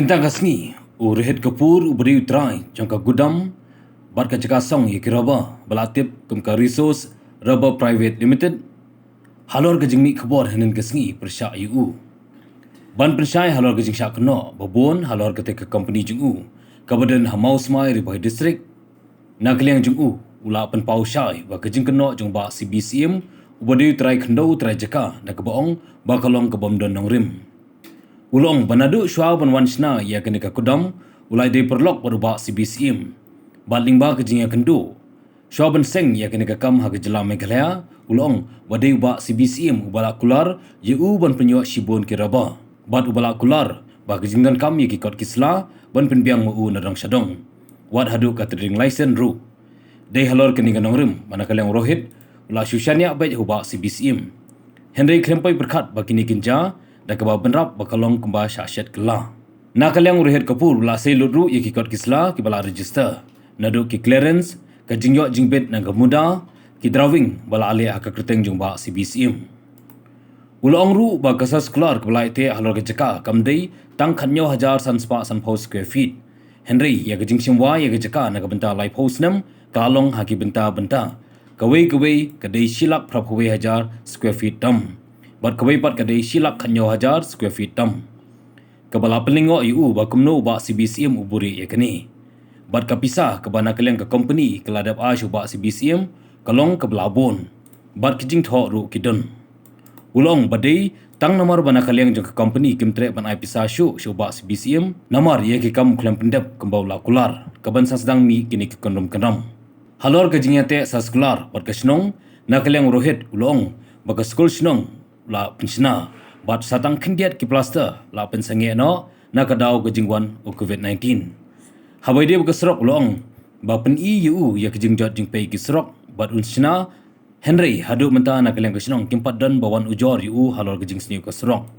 Bintang kasni, rehet kapur uberi utrai, jangka gudam, bat ka cakasong ye kiraba, balatip kumka resource, rubber private limited, halor ka jingmi khubor hanin kasni persya yu. Ban persyai halor ka jingsya kena, babon halor ka teka company jungu, kabadan Mawsmai Ri district, nakliang jungu, ula pen pau syai, ba ka jing kena jung ba Syiem, uberi utrai kendo utrai jaka, na kabaong, bakalong kabamdon nang rim. Ulong banadu syua ban wansna ya kene ka kudam ulai dei perlok beruba Syiem. Baling ba ke jinga kendo. Syua ban seng ya kene ka kam ha ke jylla Meghalaya ulong badei ba Syiem ubala kular ye u ban penyo shibon ke raba. Bat ubala kular ba ke jingdan kam ye ki kot kisla ban penbiang mu narang sawdong. Wat hadu ka trading license ru. Dei halor kene ka nongrim manakalang rohit ula syusyanya bai uba Syiem. Henry krempai berkat ba kini kinja da kaba benrap bakalong kumba syasyat kela. Nakaliang urehet kapur la sei ludru ye kikot kisla ki bala register. Nadu ki clearance ka jingyok jingbet nang muda ki drawing bala ale aka kreteng jungba Syiem. Ulong ru ba kasas kelar ke bala ite halor ke jaka kamdei tang khanyo 1000 sanspa sanpau square feet. Henry ya ke jingsimwa ya ke jaka na benta lai post nam kalong haki benta kawei kadai silap prapwe 1000 square feet dam. Bat kawai pat kadai silap khanyo 1000 square feet dam. Kabala pelingo yu ba kumno ba Syiem uburi ya kini. Bat kapisah kabana kaliang ke company keladap asyu ba Syiem kalong ke belabon. Bat kijing tho ru kidon. Ulong badai tang namar bana kaliang jeng ke company kimtre ban ai pisah syu ba Syiem namar ye ki kam klam pendep kembau la kular kaban sasdang mi kini ke kendom. Halor ke jingyate saskular bat kasnong nakaliang rohit ulong baka skul snong la pensna bat satang khendiat ki plaster la pensange no nakadau ke jingwan o COVID-19. Habai dia bekasrok ulong ba pen yu ya ke jingjot jingpai ki srok bat unsna Henry hadu menta nakaliang kasnong kimpat dan bawan ujor yu halor ke jingsni kasrok.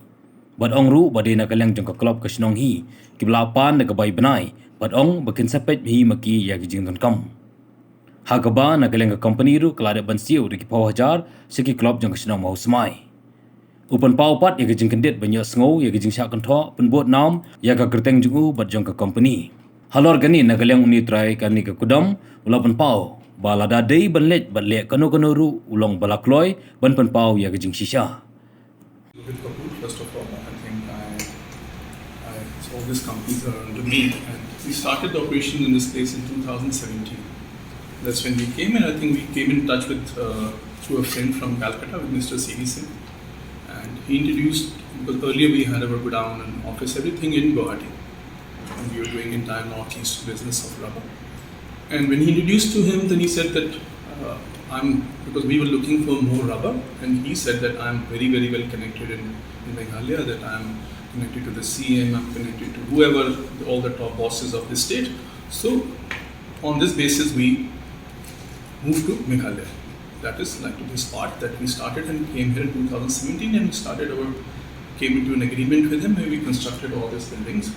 Bat ongru badai nakaliang jong ke klub kasnong hi ki belapan nak bai benai bat ong bakin sapet hi maki ya ke jington kam. Hagaba nakaliang ke company ru kelada bansiu di pau hajar seki klub jong kasnong Mawsmai. Upan pau pat ya ke jing kendit banyak sengo ya ke jing syak kentho penbuat nam ya ke kerteng jungu bat jong ke company. Halor gani nakaliang uni try kani ke kudam ulapan pau balada dei banlet batlek kano ru ulong balakloi ban pen pau ya ke jing shisha. First of all, I think all these companies are under me, and we started the operation in this place in 2017. That's when we came, and I think we came in touch with through a friend from Calcutta with Mr. Singh. And he introduced, because earlier we had our godown and office, everything in Guwahati. And we were doing entire northeast business of rubber. And when he introduced to him, then he said that because we were looking for more rubber, and he said that I'm very well connected in Meghalaya, that I'm connected to the Syiem, I'm connected to whoever, all the top bosses of the state. So on this basis, we moved to Meghalaya. That is like this part that we started and came here in 2017, and we came into an agreement with him where we constructed all these buildings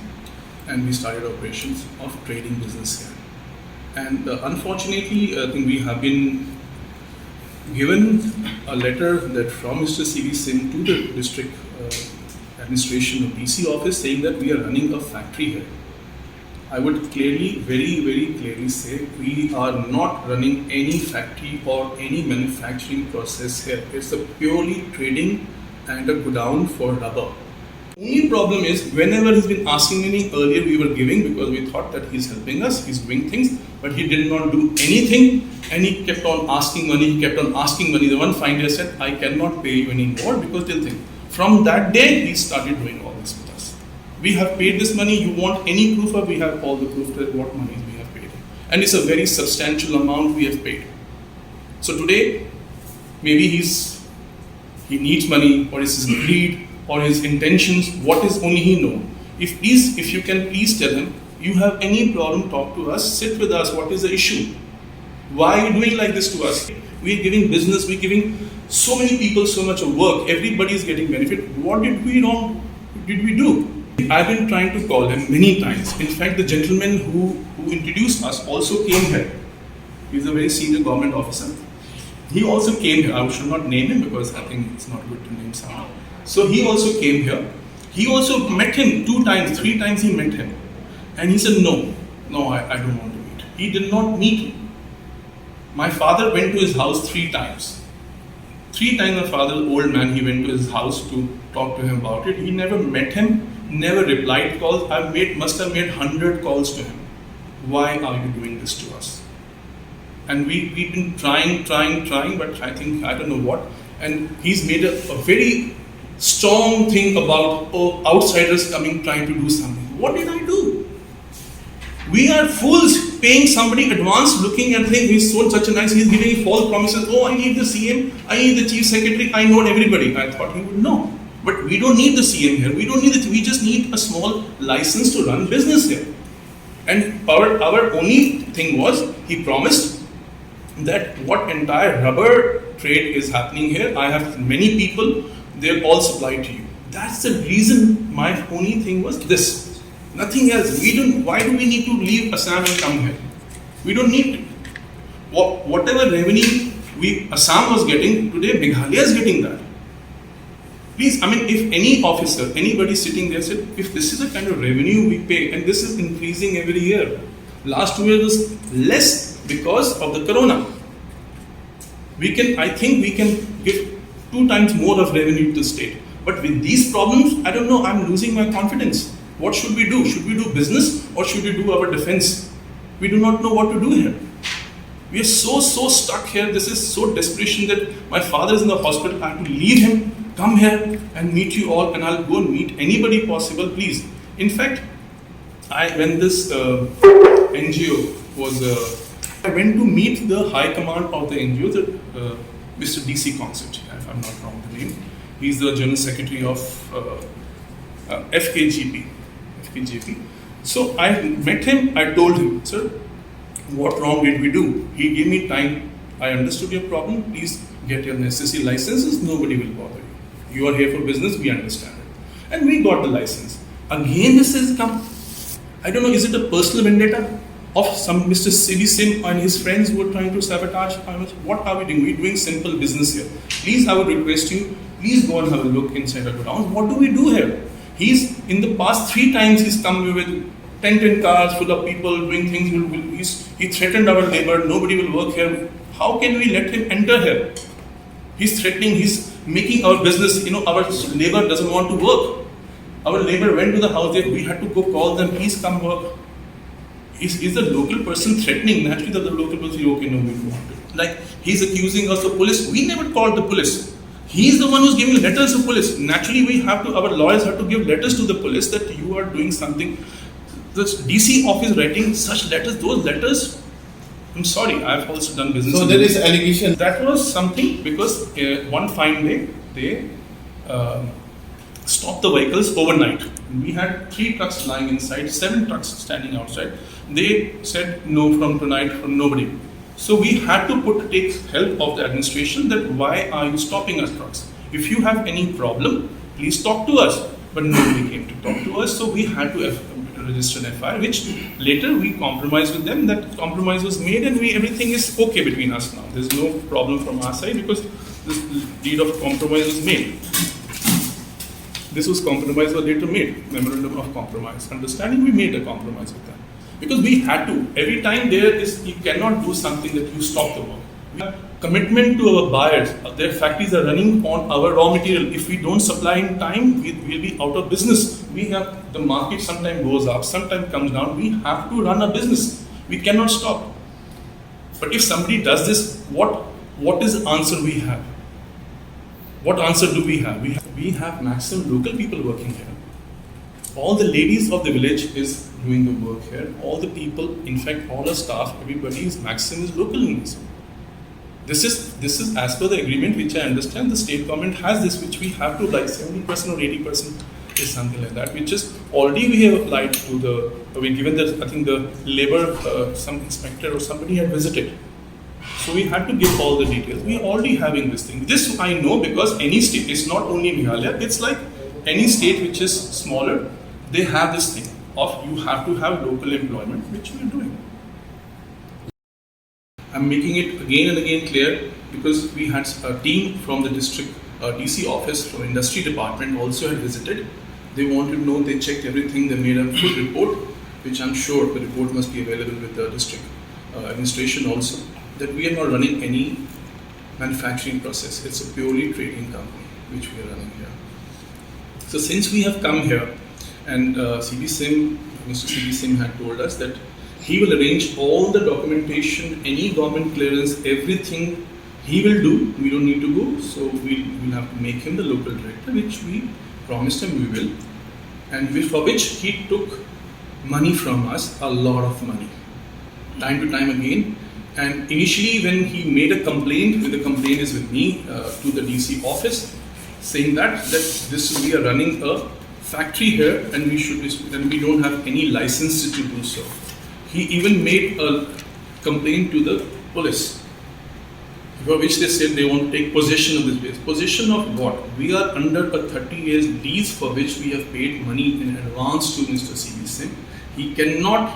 and we started operations of trading business here. And unfortunately, I think we have been given a letter that from Mr. Syiem to the district administration of DC office saying that we are running a factory here. I would clearly, very clearly say we are not running any factory or any manufacturing process here. It's a purely trading and a godown for rubber. Only problem is whenever he's been asking me earlier, we were giving because we thought that he's helping us, he's doing things, but he did not do anything, and he kept on asking money. The one fine day said, I cannot pay you anymore because they'll think. From that day, he started doing all this with us. We have paid this money, you want any proof of, we have all the proof that what money we have paid. And it's a very substantial amount we have paid. So today, maybe he needs money, or it's his greed, or his intentions, what is only he know. If you can please tell him, you have any problem, talk to us, sit with us, what is the issue? Why are you doing like this to us? We are giving business, we are giving so many people so much of work, everybody is getting benefit. What did we do? I've been trying to call him many times. In fact, the gentleman who introduced us also came here. He's a very senior government officer. He also came here. I should not name him because I think it's not good to name someone. So he also came here. He also met him 2 times, 3 times he met him. And he said, no, I don't want to meet. He did not meet him. My father went to his house 3 times. 3 times my father, old man, he went to his house to talk to him about it. He never met him, never replied calls. Must have made 100 calls to him. Why are you doing this to us? And we've been trying, but I don't know what. And he's made a very strong thing about outsiders coming, trying to do something. What did I do? We are fools paying somebody advance, looking and thinking he's sold such a nice, he's giving false promises. Oh, I need the Syiem, I need the Chief Secretary, I know everybody. I thought he would know. But we don't need the Syiem here. We don't need it. We just need a small license to run business here. And our only thing was, he promised that what entire rubber trade is happening here, I have many people, they'll all supply to you. That's the reason. My only thing was this. Nothing else. Why do we need to leave Assam and come here? We don't need it. Whatever revenue Assam was getting, today Meghalaya is getting that. Please, if any officer, anybody sitting there said, if this is the kind of revenue we pay, and this is increasing every year. Last 2 years was less because of the corona. I think we can give 2 times more of revenue to the state. But with these problems, I don't know, I'm losing my confidence. What should we do? Should we do business or should we do our defense? We do not know what to do here. We are so stuck here. This is so desperation that my father is in the hospital. I have to leave him, come here and meet you all, and I'll go and meet anybody possible, please. In fact, when this NGO was, I went to meet the high command of the NGO, Mr. DC Concert, if I'm not wrong the name. He's the General Secretary of FKGP. So I met him, I told him, sir, what wrong did we do? He gave me time. I understood your problem. Please get your necessary licenses. Nobody will bother you. You are here for business. We understand it. And we got the license. Again, this has come. I don't know, is it a personal vendetta of some Mr. Syiem and his friends who are trying to sabotage? What are we doing? We're doing simple business here. Please, I would request you, please go and have a look inside our grounds. What do we do here? He's, in the past 3 times, he's come with tent cars full of people doing things. He threatened our labor, nobody will work here. How can we let him enter here? He's threatening, he's making our business, our labor doesn't want to work. Our labor went to the house there, we had to go call them, please come work. Is the local person threatening? Naturally, the local person says, okay, no, we don't want to. Like, he's accusing us of police. We never called the police. He's the one who's giving letters to police. Naturally, our lawyers have to give letters to the police that you are doing something. The DC office writing such letters, those letters, I'm sorry, I've also done business. So there is allegation. That was something because one fine day, they stopped the vehicles overnight. We had 3 trucks lying inside, 7 trucks standing outside. They said no from tonight, from nobody. So we had to take help of the administration that why are you stopping our trucks? If you have any problem, please talk to us. But nobody came to talk to us, so we had to register an FIR, which later we compromised with them. That compromise was made and everything is okay between us now. There's no problem from our side because this deed of compromise was made. This was compromise was later made, memorandum of compromise. Understanding, we made a compromise with them. Because we had to. Every time you cannot do something that you stop the work. We have commitment to our buyers. Their factories are running on our raw material. If we don't supply in time, we'll be out of business. The market sometimes goes up, sometimes comes down. We have to run a business. We cannot stop. But if somebody does this, what is the answer we have? What answer do we have? We have maximum local people working here. All the ladies of the village is doing the work here. All the people, in fact, all our staff, everybody is maximum is local in this. This is as per the agreement, which I understand the state government has this, which we have to like 70% or 80% is something like that, which is already we have applied to given that I think the labor, some inspector or somebody had visited. So we had to give all the details. We are already having this thing. This I know because any state, it's not only Meghalaya, it's like any state which is smaller, they have this thing of you have to have local employment, which we are doing. I'm making it again and again clear because we had a team from the district DC office from industry department also had visited. They wanted to know, they checked everything, they made a full report, which I'm sure the report must be available with the district administration also, that we are not running any manufacturing process. It's a purely trading company which we are running here. So since we have come here, and Mr. CB Sim had told us that he will arrange all the documentation, any government clearance, everything he will do. We don't need to go, so we'll have to make him the local director, which we promised him we will, and for which he took money from us, a lot of money, time to time again. And initially when he made a complaint, the complaint is with me, to the DC office, saying that we are running a factory here and we don't have any licenses to do so. He even made a complaint to the police, for which they said they want to take possession of this place. Possession of what? We are under a 30 years lease for which we have paid money in advance to Mr. CB Sim. He cannot,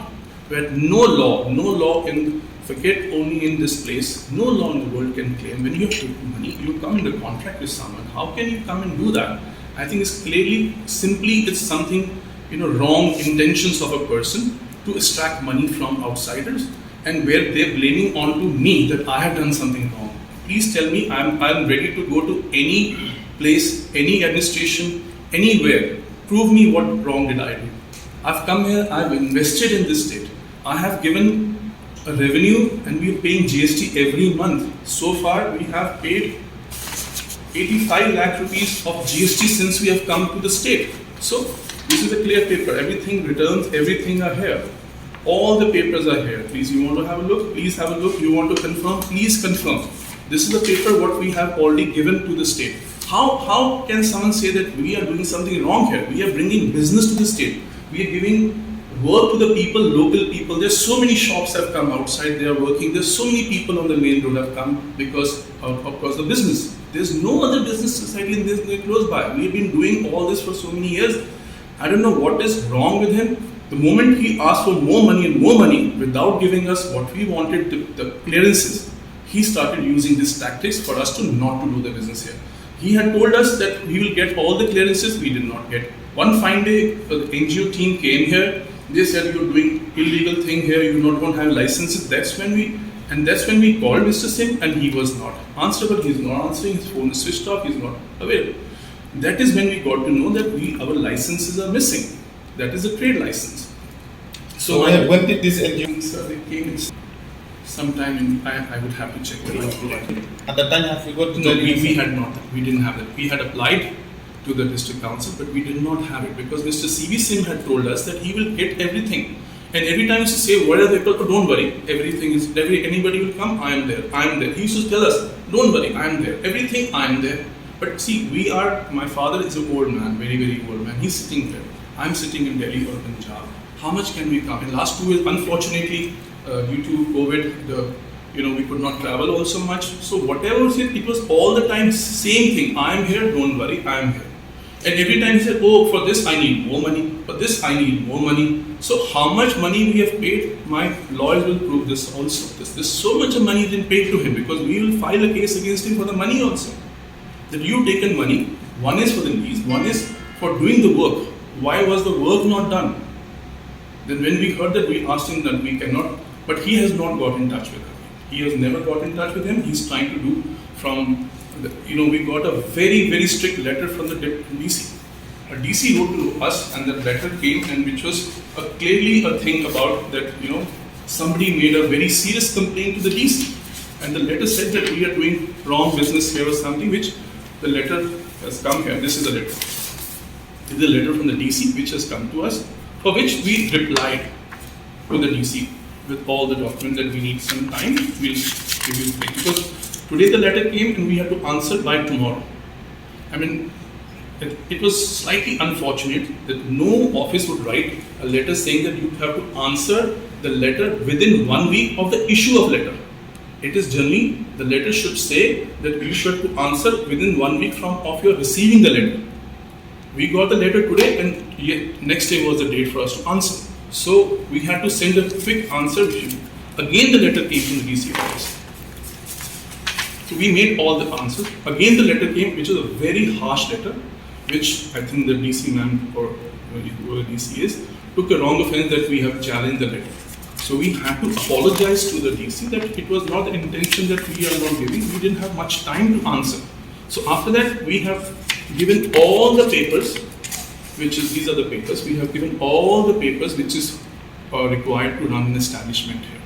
where no law in, forget only in this place, no law in the world can claim when you have taken money, you come into contract with someone. How can you come and do that? I think it's clearly, simply it's something, wrong intentions of a person to extract money from outsiders, and where they're blaming on to me that I have done something wrong. Please tell me, I'm ready to go to any place, any administration, anywhere. Prove me what wrong did I do. I've come here, I've invested in this state. I have given a revenue and we are paying GST every month. So far we have paid 85 lakh rupees of GST since we have come to the state. So this is a clear paper. Everything, returns, everything are here. All the papers are here. Please, you want to have a look? Please have a look. You want to confirm? Please confirm. This is the paper what we have already given to the state. How can someone say that we are doing something wrong here? We are bringing business to the state. We are giving work to the people, local people. There's so many shops have come outside, they are working. There's so many people on the main road have come because of course the business. There's no other business society in this close by. We've been doing all this for so many years. I don't know what is wrong with him. The moment he asked for more money and more money without giving us what we wanted, the clearances, he started using these tactics for us to not to do the business here. He had told us that we will get all the clearances, we did not get. One fine day, the NGO team came here. They said you're doing illegal thing here. You don't have licenses. That's when we called Mr. Sim, and he was not answerable. He's not answering. His phone is switched off. He's not available. That is when we got to know that our licenses are missing. That is a trade license. So when did this NGO? Sir, they came in sometime in. I would have to check. At the time, have you got? No, we had not. We didn't have that. We had applied to the district council, but we did not have it because Mr. CB Sim had told us that he will get everything. And every time he used to say, what are they called? Oh, don't worry, everything is, anybody will come, I am there, I am there. He used to tell us, don't worry, I am there, everything, I am there. But see, my father is an old man, very, very old man. He's sitting there. I'm sitting in Delhi or Punjab. How much can we come? In last 2 years, unfortunately, due to COVID, we could not travel also much. So whatever he said, it was all the time same thing. I am here, don't worry, I am here. And every time he said, oh, for this I need more money, for this I need more money. So how much money we have paid, my lawyers will prove this also. There's so much of money been paid to him because we will file a case against him for the money also. That you've taken money, one is for the lease, one is for doing the work. Why was the work not done? Then when we heard that, we asked him that we cannot, but he has not got in touch with him. He has never got in touch with him. He's trying to do from, we got a very, very strict letter from the DC. A DC wrote to us and that letter came, and which was clearly a thing about that, somebody made a very serious complaint to the DC. And the letter said that we are doing wrong business here or something, which the letter has come here. This is the letter. This is a letter from the DC which has come to us, for which we replied to the DC with all the documents that we need some time. We'll give you because today the letter came and we have to answer by tomorrow. I mean, it was slightly unfortunate that no office would write a letter saying that you have to answer the letter within 1 week of the issue of letter. It is generally, the letter should say that you should to answer within 1 week of your receiving the letter. We got the letter today and next day was the date for us to answer. So we had to send a quick answer. Again the letter came from the DC office. So we made all the answers. Again the letter came, which was a very harsh letter. which I think the DC man or whoever DC is took a wrong offense that we have challenged the letter. So we had to apologize to the DC that it was not the intention that we are not giving. We didn't have much time to answer. So after that, we have given all the papers, which is these are the papers. We have given all the papers which is required to run an establishment here.